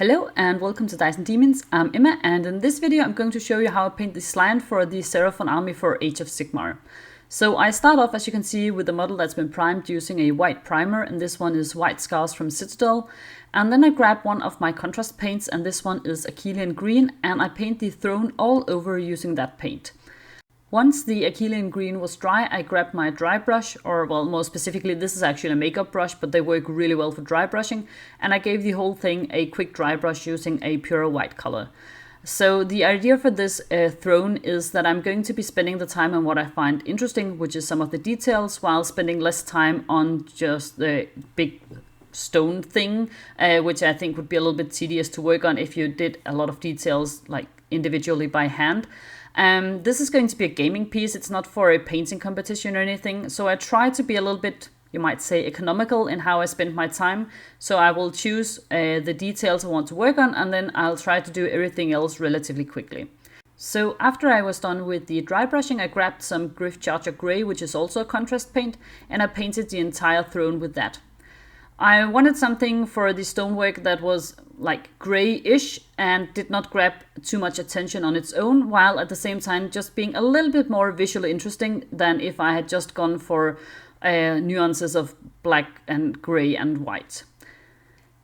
Hello and welcome to Dice and Demons. I'm Emma, and in this video I'm going to show you how I paint the Slann for the Seraphon army for Age of Sigmar. So I start off, as you can see, with a model that's been primed using a white primer, and this one is White Scars from Citadel. And then I grab one of my contrast paints, and this one is Achillean Green, and I paint the throne all over using that paint. Once the Achillean Green was dry, I grabbed my dry brush, or well, more specifically, this is actually a makeup brush, but they work really well for dry brushing, and I gave the whole thing a quick dry brush using a pure white color. So the idea for this throne is that I'm going to be spending the time on what I find interesting, which is some of the details, while spending less time on just the big stone thing, which I think would be a little bit tedious to work on if you did a lot of details like individually by hand. This is going to be a gaming piece. It's not for a painting competition or anything. So I try to be a little bit, you might say, economical in how I spend my time. So I will choose the details I want to work on, and then I'll try to do everything else relatively quickly. So after I was done with the dry brushing, I grabbed some Griff Charger Grey, which is also a contrast paint, and I painted the entire throne with that. I wanted something for the stonework that was like grey-ish and did not grab too much attention on its own, while at the same time just being a little bit more visually interesting than if I had just gone for nuances of black and grey and white.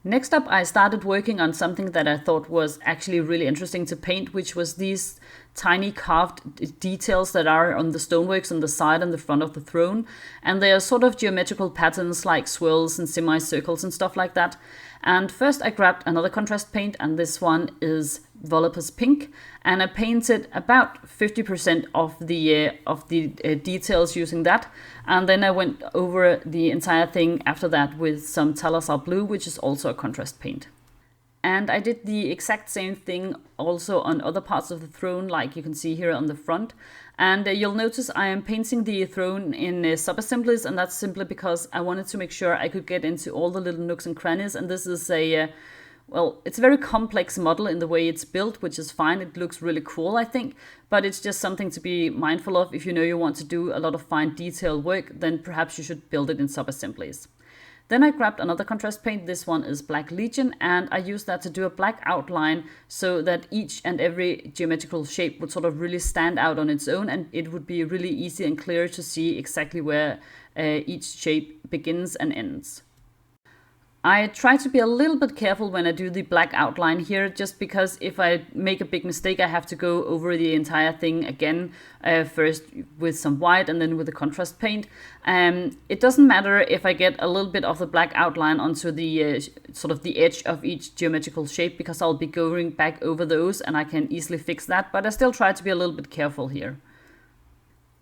Next up, I started working on something that I thought was actually really interesting to paint, which was these tiny carved details that are on the stoneworks on the side and the front of the throne. And they are sort of geometrical patterns like swirls and semicircles and stuff like that. And first I grabbed another contrast paint, and this one is Volupus Pink, and I painted about 50% of the details using that, and then I went over the entire thing after that with some Talazar Blue, which is also a contrast paint. And I did the exact same thing also on other parts of the throne, like you can see here on the front. And you'll notice I am painting the throne in sub-assemblies, and that's simply because I wanted to make sure I could get into all the little nooks and crannies. And this is well, it's a very complex model in the way it's built, which is fine. It looks really cool, I think, but it's just something to be mindful of. If you know you want to do a lot of fine detail work, then perhaps you should build it in sub-assemblies. Then I grabbed another contrast paint. This one is Black Legion, and I used that to do a black outline so that each and every geometrical shape would sort of really stand out on its own, and it would be really easy and clear to see exactly where each shape begins and ends. I try to be a little bit careful when I do the black outline here, just because if I make a big mistake, I have to go over the entire thing again, first with some white and then with the contrast paint. It doesn't matter if I get a little bit of the black outline onto the sort of the edge of each geometrical shape, because I'll be going back over those and I can easily fix that, but I still try to be a little bit careful here.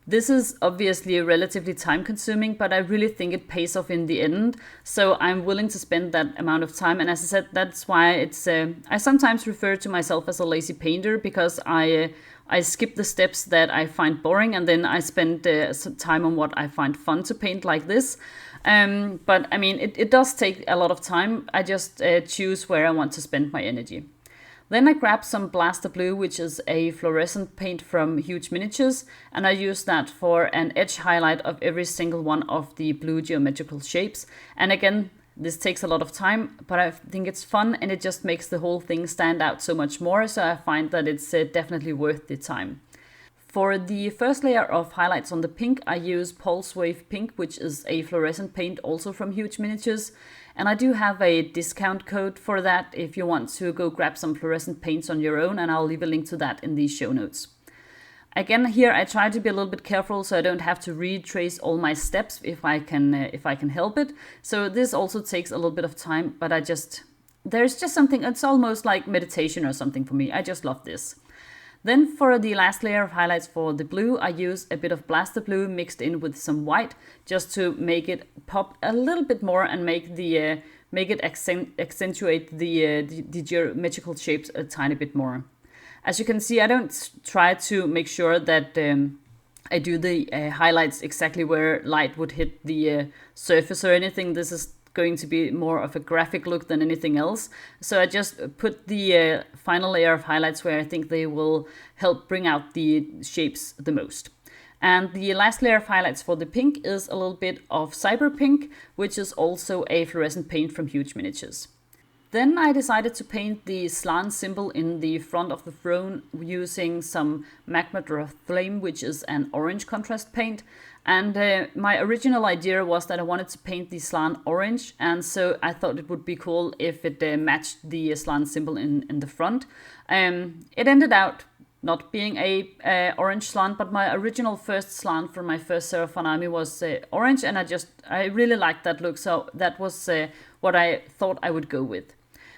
This is obviously relatively time consuming, but I really think it pays off in the end. So I'm willing to spend that amount of time. And as I said, that's why it's I sometimes refer to myself as a lazy painter, because I skip the steps that I find boring, and then I spend some time on what I find fun to paint, like this. But I mean, it does take a lot of time. I just choose where I want to spend my energy. Then I grabbed some Blaster Blue, which is a fluorescent paint from Huge Miniatures, and I used that for an edge highlight of every single one of the blue geometrical shapes. And again, this takes a lot of time, but I think it's fun, and it just makes the whole thing stand out so much more, so I find that it's definitely worth the time. For the first layer of highlights on the pink, I use Pulse Wave Pink, which is a fluorescent paint also from Huge Miniatures. And I do have a discount code for that if you want to go grab some fluorescent paints on your own, and I'll leave a link to that in the show notes. Again, here I try to be a little bit careful so I don't have to retrace all my steps if I can help it. So this also takes a little bit of time, but there's just something, it's almost like meditation or something for me. I just love this. Then for the last layer of highlights for the blue, I use a bit of Blaster Blue mixed in with some white, just to make it pop a little bit more and make it accentuate the geometrical shapes a tiny bit more. As you can see, I don't try to make sure that I do the highlights exactly where light would hit the surface or anything. This is going to be more of a graphic look than anything else. So I just put the final layer of highlights where I think they will help bring out the shapes the most. And the last layer of highlights for the pink is a little bit of Cyber Pink, which is also a fluorescent paint from Huge Miniatures. Then I decided to paint the Slann symbol in the front of the throne using some Magma Flame, which is an orange contrast paint. And my original idea was that I wanted to paint the Slann orange, and so I thought it would be cool if it matched the Slann symbol in the front. It ended out not being a orange Slann, but my original first Slann for my first Seraphon army was orange, and I really liked that look, so that was what I thought I would go with.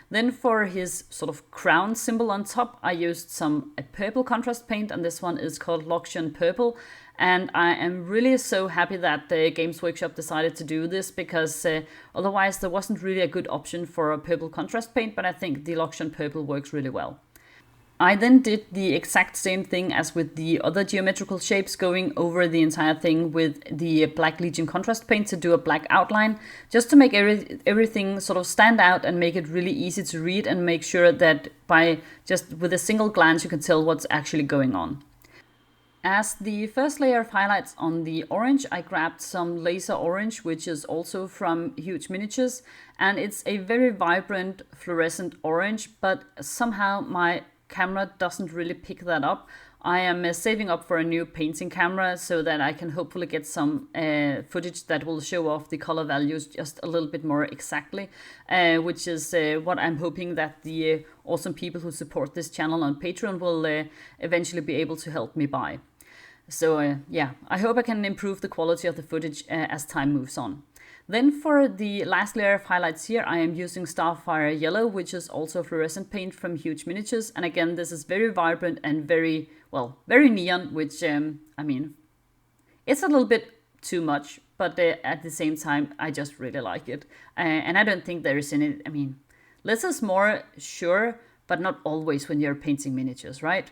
Then for his sort of crown symbol on top, I used some purple contrast paint, and this one is called Loxian Purple. And I am really so happy that the Games Workshop decided to do this, because otherwise there wasn't really a good option for a purple contrast paint, but I think the Loxian Purple works really well. I then did the exact same thing as with the other geometrical shapes, going over the entire thing with the Black Legion contrast paint to do a black outline, just to make everything sort of stand out and make it really easy to read, and make sure that with a single glance you can tell what's actually going on. As the first layer of highlights on the orange, I grabbed some laser orange, which is also from Huge Miniatures, and it's a very vibrant fluorescent orange, but somehow my camera doesn't really pick that up. I am saving up for a new painting camera so that I can hopefully get some footage that will show off the color values just a little bit more exactly, which is what I'm hoping that the awesome people who support this channel on Patreon will eventually be able to help me buy. So yeah, I hope I can improve the quality of the footage as time moves on. Then for the last layer of highlights here, I am using Starfire Yellow, which is also fluorescent paint from Huge Miniatures. And again, this is very vibrant and very neon, which, I mean, it's a little bit too much, but at the same time, I just really like it. And I don't think there is any, I mean, less is more, sure, but not always when you're painting miniatures, right?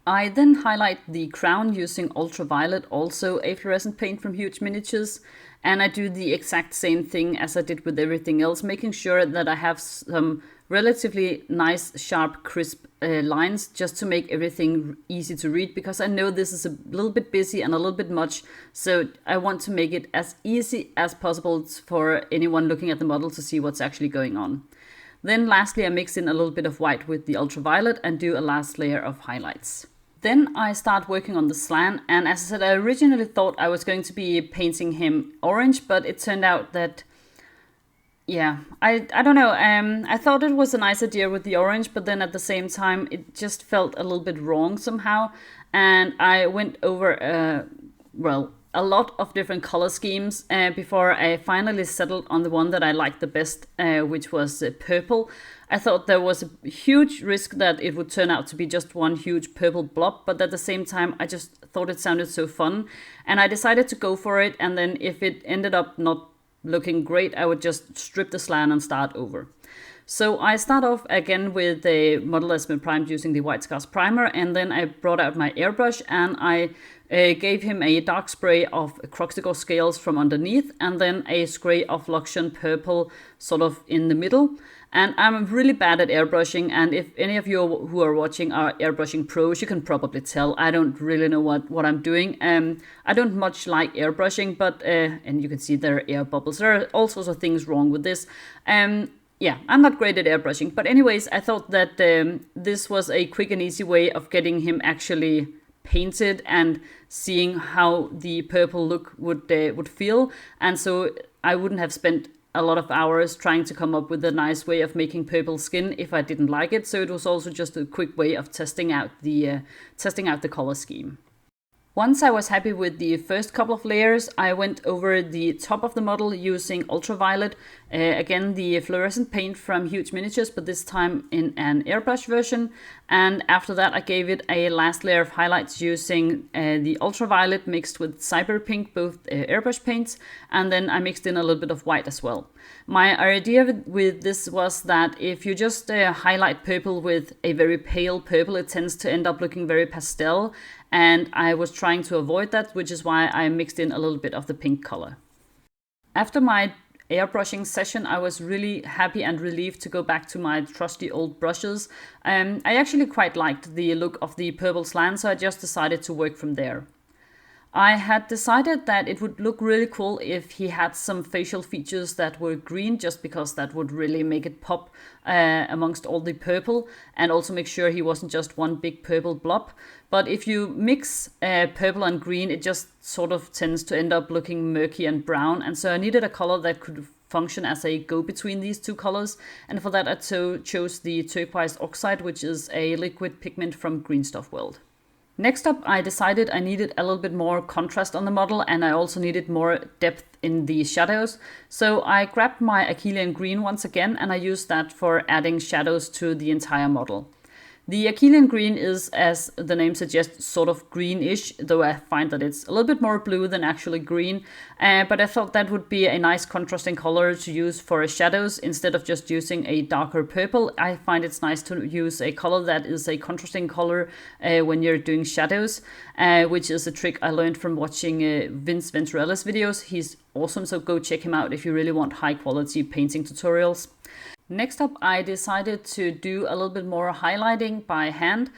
I then highlight the crown using Ultraviolet, also a fluorescent paint from Huge Miniatures, and I do the exact same thing as I did with everything else, making sure that I have some relatively nice, sharp, crisp lines, just to make everything easy to read, because I know this is a little bit busy and a little bit much, so I want to make it as easy as possible for anyone looking at the model to see what's actually going on. Then lastly, I mix in a little bit of white with the Ultraviolet and do a last layer of highlights. Then I start working on the Slann, and as I said, I originally thought I was going to be painting him orange, but it turned out that, yeah, I don't know, I thought it was a nice idea with the orange, but then at the same time it just felt a little bit wrong somehow, and I went over, a lot of different color schemes before I finally settled on the one that I liked the best, which was purple. I thought there was a huge risk that it would turn out to be just one huge purple blob, but at the same time I just thought it sounded so fun, and I decided to go for it, and then if it ended up not looking great, I would just strip the Slann and start over. So I start off again with a model that's been primed using the White Scars primer, and then I brought out my airbrush and I gave him a dark spray of Croxigor scales from underneath, and then a spray of Loxian Purple sort of in the middle. And I'm really bad at airbrushing, and if any of you who are watching are airbrushing pros, you can probably tell I don't really know what I'm doing. I don't much like airbrushing, but and you can see there are air bubbles. There are all sorts of things wrong with this. Yeah, I'm not great at airbrushing, but anyways, I thought that this was a quick and easy way of getting him actually painted and seeing how the purple look would feel, and so I wouldn't have spent a lot of hours trying to come up with a nice way of making purple skin if I didn't like it. So it was also just a quick way of testing out the color scheme. Once I was happy with the first couple of layers, I went over the top of the model using Ultraviolet, again the fluorescent paint from Huge Miniatures, but this time in an airbrush version. And after that I gave it a last layer of highlights using the Ultraviolet mixed with Cyberpink, both airbrush paints, and then I mixed in a little bit of white as well. My idea with this was that if you just highlight purple with a very pale purple, it tends to end up looking very pastel, and I was trying to avoid that, which is why I mixed in a little bit of the pink color. After my airbrushing session, I was really happy and relieved to go back to my trusty old brushes. I actually quite liked the look of the purple Slann, so I just decided to work from there. I had decided that it would look really cool if he had some facial features that were green, just because that would really make it pop amongst all the purple, and also make sure he wasn't just one big purple blob. But if you mix purple and green, it just sort of tends to end up looking murky and brown, and so I needed a color that could function as a go-between these two colors, and for that I chose the turquoise oxide, which is a liquid pigment from Green Stuff World. Next up, I decided I needed a little bit more contrast on the model, and I also needed more depth in the shadows. So I grabbed my Achillean green once again, and I used that for adding shadows to the entire model. The Achillean green is, as the name suggests, sort of greenish, though I find that it's a little bit more blue than actually green. But I thought that would be a nice contrasting color to use for shadows instead of just using a darker purple. I find it's nice to use a color that is a contrasting color when you're doing shadows, which is a trick I learned from watching Vince Venturella's videos. He's awesome, so go check him out if you really want high quality painting tutorials. Next up, I decided to do a little bit more highlighting by hand,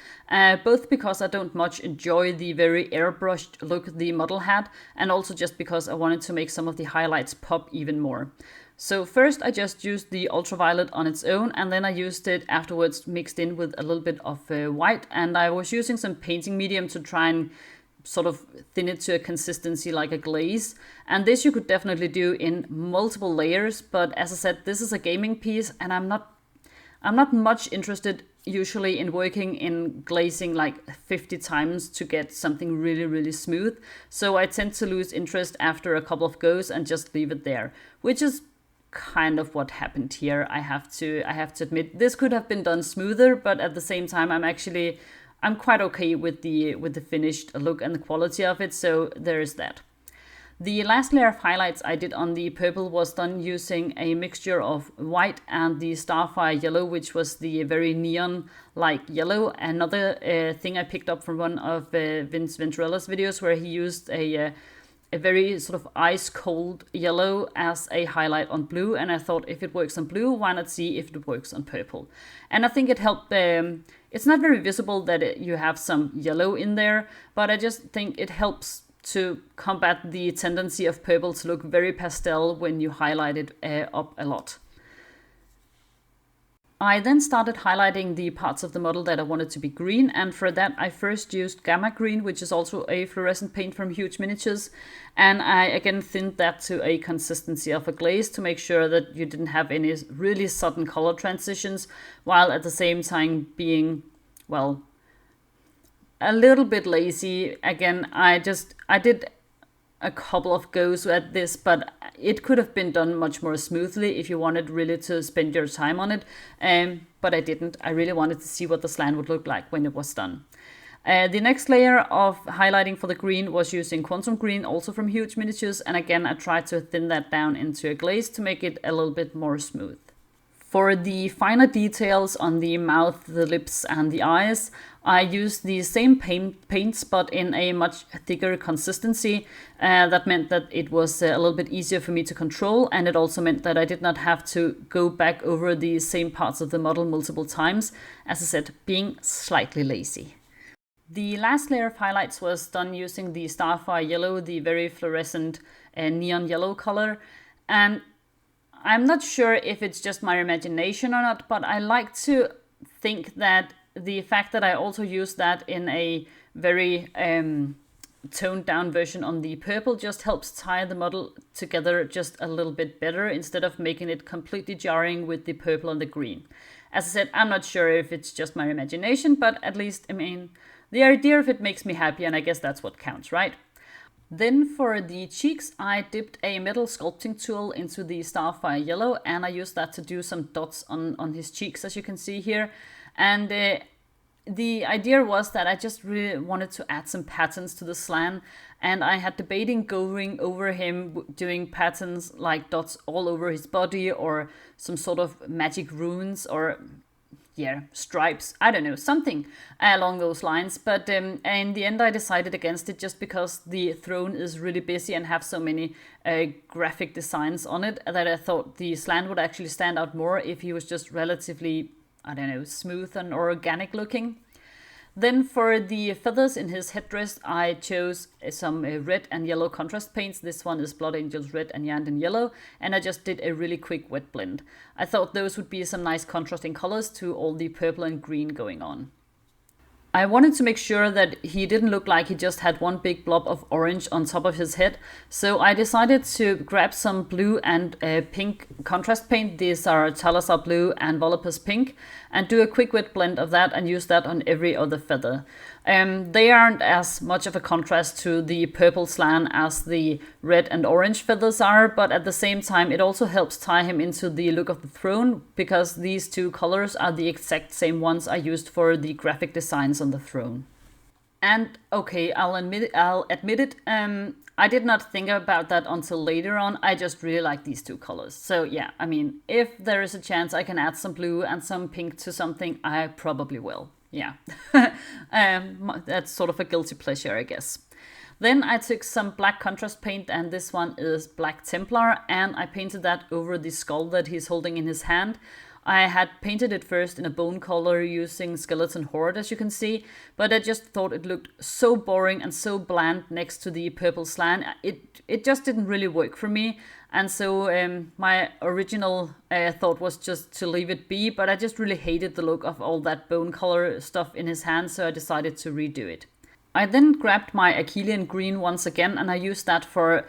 both because I don't much enjoy the very airbrushed look the model had, and also just because I wanted to make some of the highlights pop even more. So first I just used the ultraviolet on its own, and then I used it afterwards mixed in with a little bit of white, and I was using some painting medium to try and sort of thin it to a consistency like a glaze. And this you could definitely do in multiple layers, but as I said, this is a gaming piece, and I'm not much interested usually in working in glazing like 50 times to get something really, really smooth. So I tend to lose interest after a couple of goes and just leave it there, which is kind of what happened here. I have to admit, this could have been done smoother, but at the same time I'm quite okay with the finished look and the quality of it, so there is that. The last layer of highlights I did on the purple was done using a mixture of white and the Starfire yellow, which was the very neon-like yellow. Another thing I picked up from one of Vince Venturella's videos, where he used a very sort of ice-cold yellow as a highlight on blue, and I thought if it works on blue, why not see if it works on purple? And I think it helped. It's not very visible that you have some yellow in there, but I just think it helps to combat the tendency of purple to look very pastel when you highlight it up a lot. I then started highlighting the parts of the model that I wanted to be green, and for that I first used Gamma Green, which is also a fluorescent paint from Huge Miniatures, and I again thinned that to a consistency of a glaze to make sure that you didn't have any really sudden color transitions, while at the same time being, well, a little bit lazy. Again, I did a couple of goes at this, but it could have been done much more smoothly if you wanted really to spend your time on it, but I didn't. I really wanted to see what the Slann would look like when it was done. The next layer of highlighting for the green was using Quantum Green, also from Huge Miniatures, and again I tried to thin that down into a glaze to make it a little bit more smooth. For the finer details on the mouth, the lips and the eyes, I used the same paints but in a much thicker consistency. That meant that it was a little bit easier for me to control, and it also meant that I did not have to go back over the same parts of the model multiple times, as I said, being slightly lazy. The last layer of highlights was done using the Starfire Yellow, the very fluorescent neon yellow color, and I'm not sure if it's just my imagination or not, but I like to think that the fact that I also used that in a very toned down version on the purple just helps tie the model together just a little bit better, instead of making it completely jarring with the purple and the green. As I said, I'm not sure if it's just my imagination, but at least, I mean, the idea of it makes me happy, and I guess that's what counts, right? Then for the cheeks, I dipped a metal sculpting tool into the Starfire Yellow, and I used that to do some dots on his cheeks, as you can see here. And the idea was that I just really wanted to add some patterns to the Slann, and I had debating going over him doing patterns like dots all over his body, or some sort of magic runes, or stripes, I don't know, something along those lines. But in the end I decided against it, just because the throne is really busy and have so many graphic designs on it, that I thought the Slann would actually stand out more if he was just relatively, I don't know, smooth and organic looking. Then for the feathers in his headdress, I chose some red and yellow contrast paints. This one is Blood Angels Red and Yanden Yellow, and I just did a really quick wet blend. I thought those would be some nice contrasting colors to all the purple and green going on. I wanted to make sure that he didn't look like he just had one big blob of orange on top of his head, so I decided to grab some blue and pink contrast paint. These are Talazar Blue and Volupus Pink, and do a quick wet blend of that and use that on every other feather. They aren't as much of a contrast to the purple Slann as the red and orange feathers are, but at the same time it also helps tie him into the look of the throne, because these two colors are the exact same ones I used for the graphic designs on the throne. And okay, I'll admit it, I did not think about that until later on. I just really like these two colors. So yeah, I mean, if there is a chance I can add some blue and some pink to something, I probably will. Yeah, that's sort of a guilty pleasure, I guess. Then I took some black contrast paint, and this one is Black Templar, and I painted that over the skull that he's holding in his hand. I had painted it first in a bone color using Skeleton Horde, as you can see, but I just thought it looked so boring and so bland next to the purple Slann. It just didn't really work for me, and so my original thought was just to leave it be, but I just really hated the look of all that bone color stuff in his hand, so I decided to redo it. I then grabbed my Achillean green once again, and I used that for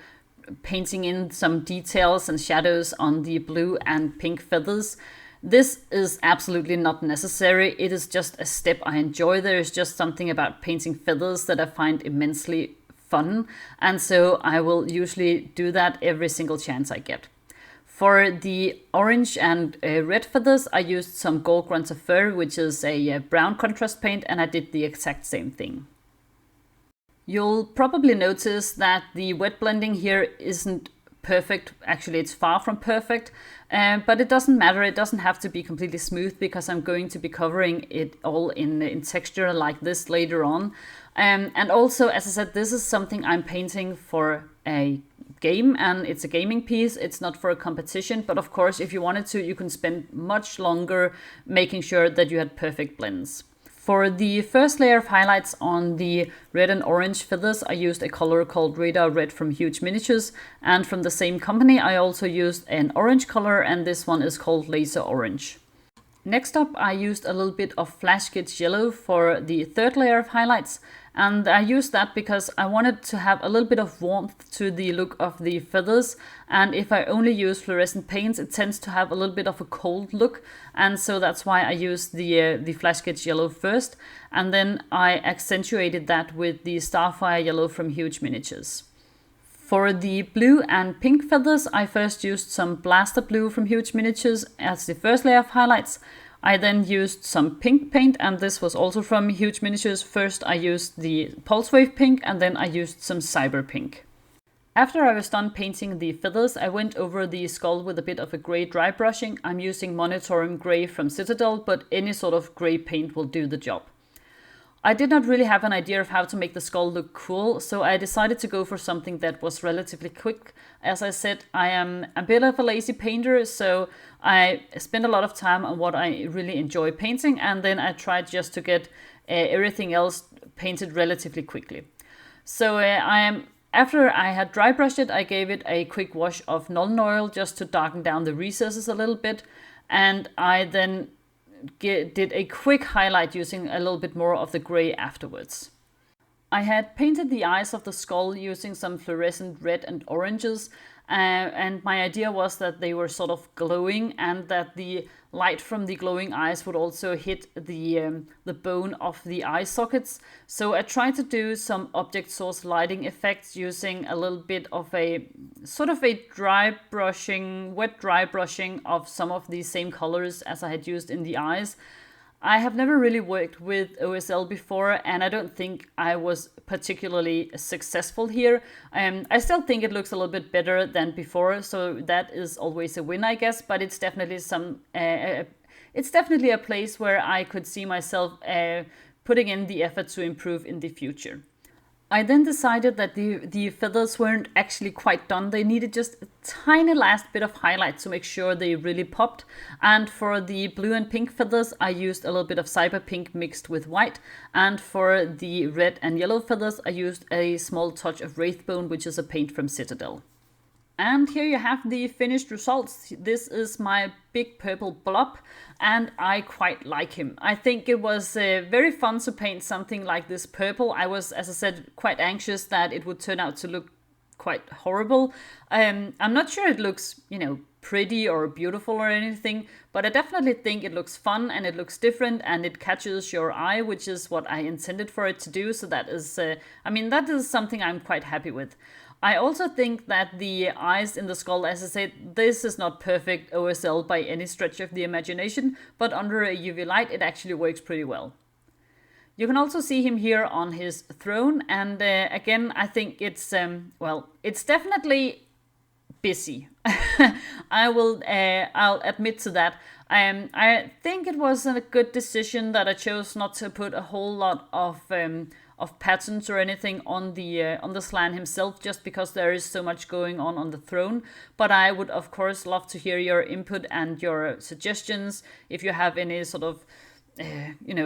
painting in some details and shadows on the blue and pink feathers. This is absolutely not necessary. It is just a step I enjoy. There is just something about painting feathers that I find immensely fun, and so I will usually do that every single chance I get. For the orange and red feathers, I used some Gold Grunter Fur, which is a brown contrast paint, and I did the exact same thing. You'll probably notice that the wet blending here isn't perfect. Actually, it's far from perfect, but it doesn't matter. It doesn't have to be completely smooth, because I'm going to be covering it all in texture like this later on. And also, as I said, this is something I'm painting for a game, and it's a gaming piece. It's not for a competition, but of course, if you wanted to, you can spend much longer making sure that you had perfect blends. For the first layer of highlights on the red and orange feathers, I used a color called Radar Red from Huge Miniatures, and from the same company I also used an orange color, and this one is called Laser Orange. Next up, I used a little bit of Flash Kids Yellow for the third layer of highlights, and I used that because I wanted to have a little bit of warmth to the look of the feathers, and if I only use fluorescent paints, it tends to have a little bit of a cold look, and so that's why I used the Flash Kids Yellow first, and then I accentuated that with the Starfire Yellow from Huge Miniatures. For the blue and pink feathers, I first used some Blaster Blue from Huge Miniatures as the first layer of highlights. I then used some pink paint, and this was also from Huge Miniatures. First I used the Pulse Wave Pink, and then I used some Cyber Pink. After I was done painting the feathers, I went over the skull with a bit of a grey dry brushing. I'm using Monitorum Grey from Citadel, but any sort of grey paint will do the job. I did not really have an idea of how to make the skull look cool, so I decided to go for something that was relatively quick. As I said, I am a bit of a lazy painter, so I spend a lot of time on what I really enjoy painting, and then I tried just to get everything else painted relatively quickly. So after I had dry brushed it, I gave it a quick wash of Nuln Oil just to darken down the recesses a little bit, and I then did a quick highlight using a little bit more of the grey afterwards. I had painted the eyes of the skull using some fluorescent red and oranges, and my idea was that they were sort of glowing, and that the light from the glowing eyes would also hit the bone of the eye sockets. So I tried to do some object source lighting effects using a little bit of a sort of a wet dry brushing of some of the same colors as I had used in the eyes. I have never really worked with OSL before, and I don't think I was particularly successful here. I still think it looks a little bit better than before, so that is always a win, I guess. But it's definitely a place where I could see myself putting in the effort to improve in the future. I then decided that the feathers weren't actually quite done. They needed just a tiny last bit of highlight to make sure they really popped. And for the blue and pink feathers, I used a little bit of cyber pink mixed with white. And for the red and yellow feathers, I used a small touch of Wraithbone, which is a paint from Citadel. And here you have the finished results. This is my big purple blob, and I quite like him. I think it was very fun to paint something like this purple. I was, as I said, quite anxious that it would turn out to look quite horrible. I'm not sure it looks, pretty or beautiful or anything, but I definitely think it looks fun and it looks different and it catches your eye, which is what I intended for it to do. So that is, that is something I'm quite happy with. I also think that the eyes in the skull, as I said, this is not perfect OSL by any stretch of the imagination, but under a UV light it actually works pretty well. You can also see him here on his throne, and again, I think it's, it's definitely busy. I'll admit to that. I think it was a good decision that I chose not to put a whole lot of patterns or anything on the Slann himself, just because there is so much going on the throne. But I would of course love to hear your input and your suggestions. If you have any sort of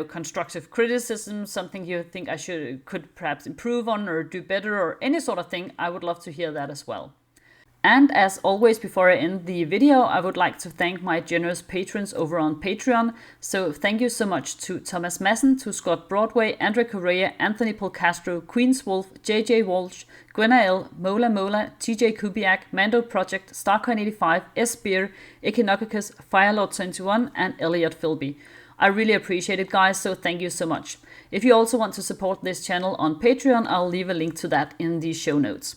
constructive criticism, something you think I could perhaps improve on or do better or any sort of thing, I would love to hear that as well. And as always, before I end the video, I would like to thank my generous patrons over on Patreon. So thank you so much to Thomas Madsen, to Scott Broadway, Andre Correa, Anthony Polcastro, Queen's Wolf, JJ Walsh, Gwenael, Mola, TJ Kubiak, Mando Project, Starcoin85, S. Beer, Echinocicus, Firelord21, and Elliot Philby. I really appreciate it, guys, so thank you so much. If you also want to support this channel on Patreon, I'll leave a link to that in the show notes.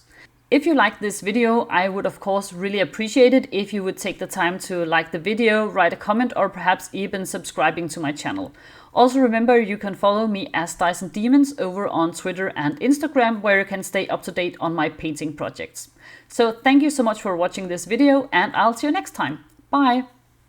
If you like this video, I would of course really appreciate it if you would take the time to like the video, write a comment, or perhaps even subscribing to my channel. Also remember, you can follow me as Dyson Demons over on Twitter and Instagram, where you can stay up to date on my painting projects. So thank you so much for watching this video, and I'll see you next time. Bye!